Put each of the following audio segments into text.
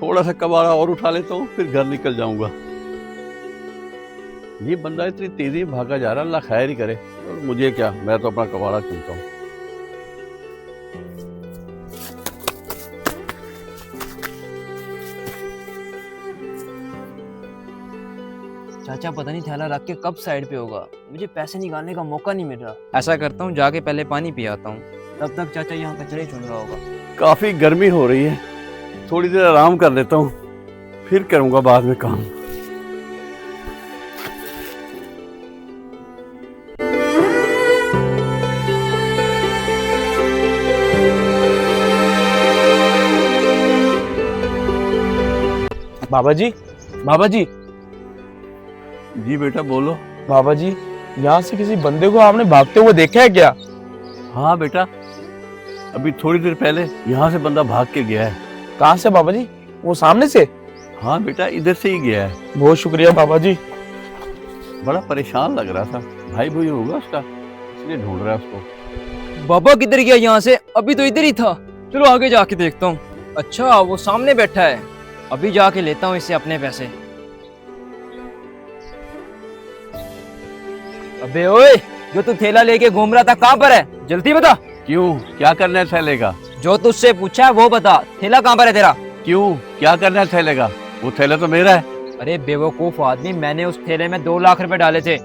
थोड़ा सा कबाड़ा और उठा लेता हूँ, फिर घर निकल जाऊंगा। ये बंदा इतनी तेजी में भागा जा रहा, अल्लाह खैर ही करे। और मुझे क्या, मैं तो अपना कबाड़ा चुनता हूँ। चाचा पता नहीं थैला रख के कब साइड पे होगा, मुझे पैसे निकालने का मौका नहीं मिल रहा। ऐसा करता हूँ, जाके पहले पानी पी आता हूँ, तब तक चाचा यहाँ कचरे चुन रहा होगा। काफी गर्मी हो रही है, थोड़ी देर आराम कर लेता हूँ, फिर करूंगा बाद में काम। बाबा जी, बाबा जी, जी बेटा बोलो। बाबा जी, यहाँ से किसी बंदे को आपने भागते हुए देखा है क्या? हाँ बेटा, अभी थोड़ी देर पहले यहाँ से बंदा भाग के गया है। कहाँ से बाबा जी? वो सामने से? हाँ बेटा, इधर से ही गया है। बहुत शुक्रिया बाबा जी। बड़ा परेशान लग रहा था, भाई भाई होगा उसका, इसलिए ढूंढ रहा है उसको। बाबा किधर गया यहाँ से? अभी तो इधर ही था। चलो आगे जाके देखता हूँ। अच्छा, वो सामने बैठा है, अभी जाके लेता हूँ इससे अपने पैसे। अबे ओए, जो तू थैला लेके घूम रहा था कहाँ पर है? जल्दी बता। क्यों, क्या करना है थैले का? जो तुझसे पूछा है वो बता, थैला कहाँ पर है तेरा? क्यों, क्या करना है थैले का? वो थैला तो मेरा है। अरे बेवकूफ आदमी, मैंने उस थैले में 2 लाख रुपए डाले थे।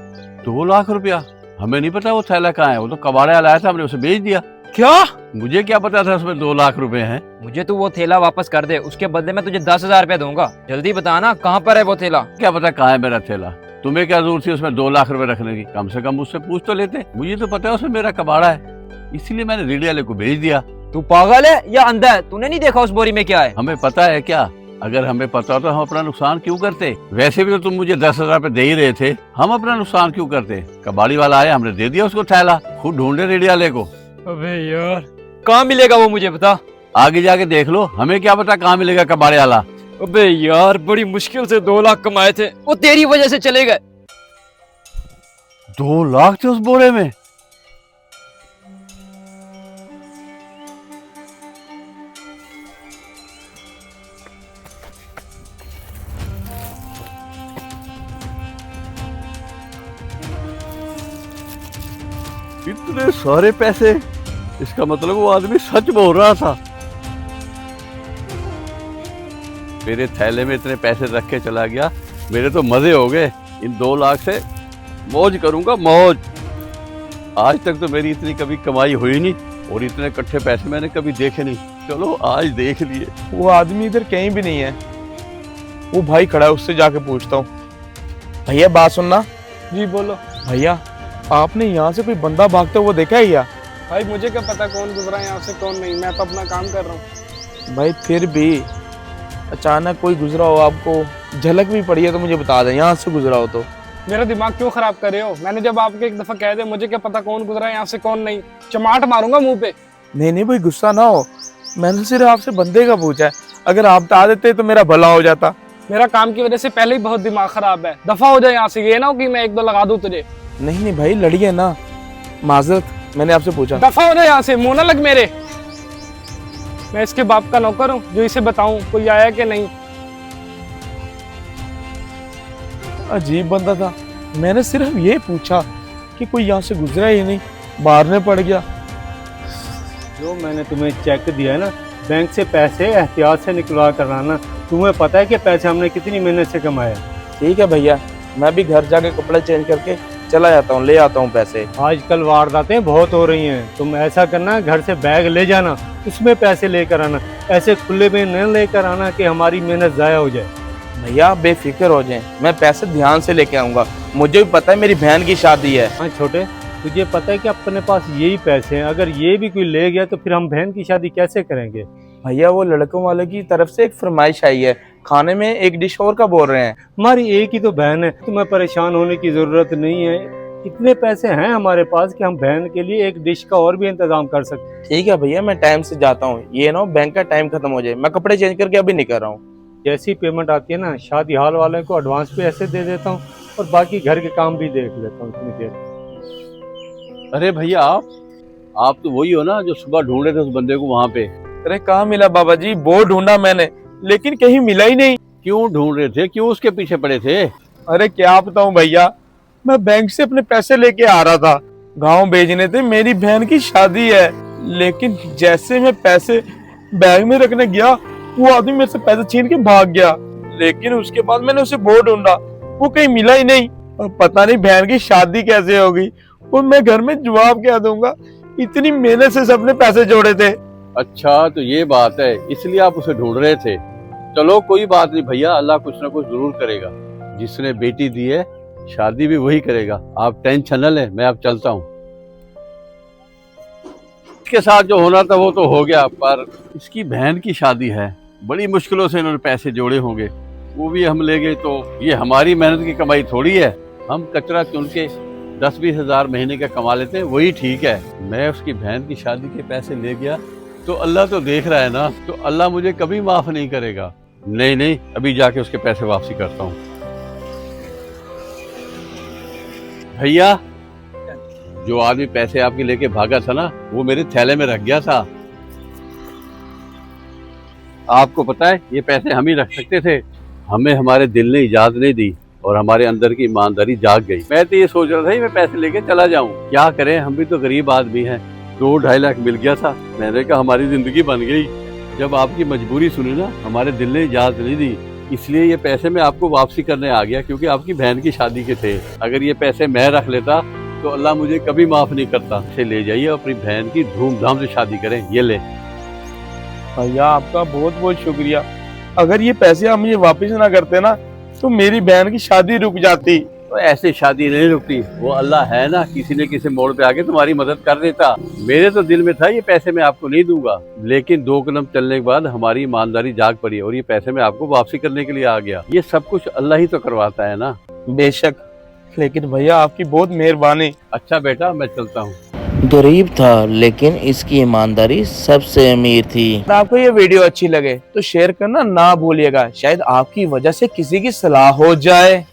2 लाख रुपया? हमें नहीं पता वो थैला कहाँ है, वो तो कबाड़े वाला आया था, हमने उसे बेच दिया। क्या? मुझे क्या पता था उसमें 2 लाख रुपए हैं। मुझे तू वो थैला वापस कर दे, उसके बदले में तुझे 10,000 रुपए दूंगा। जल्दी बता ना, कहाँ पर है वो थैला? क्या पता कहाँ है मेरा थैला? तुम्हें क्या जरूरत थी उसमें 2 लाख रुपए रखने की? कम से कम मुझसे पूछ तो लेते। मुझे तो पता है उसमें मेरा कबाड़ा है, इसीलिए मैंने रेडी वाले को भेज दिया। तू पागल है या अंधा है? तूने नहीं देखा उस बोरी में क्या है? हमें पता है क्या? अगर हमें पता हो तो हम अपना नुकसान क्यों करते? वैसे भी तो तुम मुझे 10,000 रुपए दे ही रहे थे, हम अपना नुकसान क्यों करते? कबाड़ी वाला आया, हमने दे दिया उसको थैला, खुद ढूंढे रेडी वाले को। अबे यार, कहाँ मिलेगा वो मुझे बता। आगे जाके देख लो, हमें क्या पता कहाँ मिलेगा कबाड़े वाला। अबे यार, बड़ी मुश्किल से 2 लाख कमाए थे, वो तेरी वजह से चले गए। 2 लाख थे उस बोरे में? इतने सारे पैसे? इसका मतलब वो आदमी सच बोल रहा था। मेरे थैले में इतने पैसे रख के चला गया, मेरे तो मजे हो गए। इन 2 लाख से मौज करूंगा, मौज। आज तक तो मेरी इतनी कभी कमाई हुई नहीं, और इतने इकट्ठे पैसे मैंने कभी देखे नहीं। चलो आज देख लिए। वो आदमी इधर कहीं भी नहीं है। वो भाई खड़ा है, उससे जाके पूछता हूँ। भैया बात सुनना। जी बोलो। भैया, आपने यहाँ से कोई बंदा भागते हुए देखा है क्या? भाई मुझे क्या पता कौन गुजरा है यहाँ से कौन नहीं, मैं तो अपना काम कर रहा हूँ। भाई फिर भी अचानक कोई गुजरा हो, आपको झलक भी पड़ी है तो मुझे बता दें, यहाँ से गुजरा हो तो। मेरा दिमाग क्यों खराब कर रहे हो? मैंने जब आपको एक दफा कह दिया, मुझे क्या पता कौन गुजरा है यहाँ से कौन नहीं, चमाट मारूंगा मुंह पे। नहीं नहीं भाई, गुस्सा ना हो, मैंने सिर्फ आपसे बंदे का पूछा है। अगर आप बता देते तो मेरा भला हो जाता। मेरा काम की वजह से पहले ही बहुत दिमाग खराब है, दफा हो जाए यहाँ से। ये ना हो कि मैं 1-2 लगा दूं तुझे। नहीं नहीं भाई, लड़िए ना, माजरत, मैंने आपसे पूछा। दफा हो जाए यहाँ से, मुंह ना लग मेरे। मैं इसके बाप का नौकर हूँ जो इसे बताऊं कोई आया कि नहीं। अजीब बंदा था, मैंने सिर्फ ये पूछा कि कोई यहाँ से गुजरा ही नहीं, मारने पड़ गया। जो मैंने तुम्हें चेक दिया है ना, बैंक से पैसे एहतियात से निकलवा कर लाना। तुम्हें पता है कि पैसे हमने कितनी मेहनत से कमाए। ठीक है भैया, मैं भी घर जाके कपड़े चेंज करके चला जाता हूँ, ले आता हूँ पैसे। आजकल वारदातें बहुत हो रही हैं, तुम ऐसा करना, घर से बैग ले जाना, उसमें पैसे लेकर आना। ऐसे खुले में न लेकर आना कि हमारी मेहनत ज़ाया हो जाए। भैया आप बेफिक्र हो जाएं, मैं पैसे ध्यान से लेके आऊंगा। मुझे भी पता है मेरी बहन की शादी है। हाँ छोटे, तुझे पता है कि अपने पास यही पैसे हैं, अगर ये भी कोई ले गया तो फिर हम बहन की शादी कैसे करेंगे? भैया वो लड़कों वाले की तरफ से एक फरमाइश आई है, खाने में एक डिश और का बोल रहे हैं। हमारी एक ही तो बहन है, तुम्हें परेशान होने की जरूरत नहीं है। इतने पैसे हैं हमारे पास कि हम बहन के लिए एक डिश का और भी इंतजाम कर सकते। ठीक है भैया, मैं टाइम से जाता हूँ, ये ना बैंक का टाइम खत्म हो जाए। मैं कपड़े चेंज करके अभी निकल रहा हूँ। जैसी पेमेंट आती है ना, शादी हाल वाले को एडवांस पे ऐसे दे देता हूँ और बाकी घर के काम भी देख लेता हूँ इतनी देर। अरे भैया, आप तो वही हो ना जो सुबह ढूंढ रहे थे उस बंदे को वहां पे? अरे कहाँ मिला बाबा जी, बहुत ढूंढा मैंने, लेकिन कहीं मिला ही नहीं। क्यों ढूंढ रहे थे, क्यों उसके पीछे पड़े थे? अरे क्या बताऊं भैया, मैं बैंक से अपने पैसे लेके आ रहा था, गांव भेजने थे, मेरी बहन की शादी है। लेकिन जैसे मैं पैसे बैग में रखने गया, वो आदमी मेरे से पैसे छीन के भाग गया। लेकिन उसके बाद मैंने उसे बहुत ढूंढा, वो कहीं मिला ही नहीं। और पता नहीं बहन की शादी कैसे होगी, और मैं घर में जवाब क्या दूंगा, इतनी मेहनत से सबने पैसे जोड़े थे। अच्छा तो ये बात है, इसलिए आप उसे ढूंढ रहे थे। चलो कोई बात नहीं भैया, अल्लाह कुछ ना कुछ जरूर करेगा। जिसने बेटी दी है शादी भी वही करेगा, आप टेंशन न लें, मैं अब चलता हूँ। इसके साथ जो होना था वो तो हो गया, पर इसकी बहन की शादी है, बड़ी मुश्किलों से इन्होंने पैसे जोड़े होंगे, वो भी हम ले गए। तो ये हमारी मेहनत की कमाई थोड़ी है, हम कचरा चुन के 10-20 हज़ार महीने का कमा लेते हैं, वही ठीक है। मैं उसकी बहन की शादी के पैसे ले गया तो अल्लाह तो देख रहा है ना, तो अल्लाह मुझे कभी माफ नहीं करेगा। नहीं नहीं, अभी जाके उसके पैसे वापसी करता हूँ। भैया, जो आदमी पैसे आपके लेके भागा था ना, वो मेरे थैले में रख गया था। आपको पता है ये पैसे हम ही रख सकते थे, हमें हमारे दिल ने इजाजत नहीं दी और हमारे अंदर की ईमानदारी जाग गई। मैं तो ये सोच रहा था मैं पैसे लेके चला जाऊं, क्या करें, हम भी तो गरीब आदमी हैं। 2-2.5 लाख मिल गया था, मैंने कहा हमारी जिंदगी बन गई। जब आपकी मजबूरी सुनी ना, हमारे दिल ने इजाजत नहीं दी, इसलिए ये पैसे मैं आपको वापसी करने आ गया, क्योंकि आपकी बहन की शादी के थे। अगर ये पैसे मैं रख लेता तो अल्लाह मुझे कभी माफ नहीं करता। इसे ले जाइए, अपनी बहन की धूमधाम से शादी करें। ये ले। भैया आपका बहुत बहुत शुक्रिया। अगर ये पैसे आप मुझे वापस ना करते ना, तो मेरी बहन की शादी रुक जाती। तो ऐसे शादी नहीं रुकती, वो अल्लाह है ना, किसी न किसी मोड़ पे आके तुम्हारी मदद कर देता। मेरे तो दिल में था ये पैसे मैं आपको नहीं दूंगा, लेकिन 2 कदम चलने के बाद हमारी ईमानदारी जाग पड़ी और ये पैसे मैं आपको वापसी करने के लिए आ गया। ये सब कुछ अल्लाह ही तो करवाता है ना। बेशक, लेकिन भैया आपकी बहुत मेहरबानी। अच्छा बेटा, मैं चलता हूँ। गरीब था लेकिन इसकी ईमानदारी सबसे अमीर थी। अगर आपको ये वीडियो अच्छी लगे तो शेयर करना ना भूलिएगा, शायद आपकी वजह से किसी की सलाह हो जाए।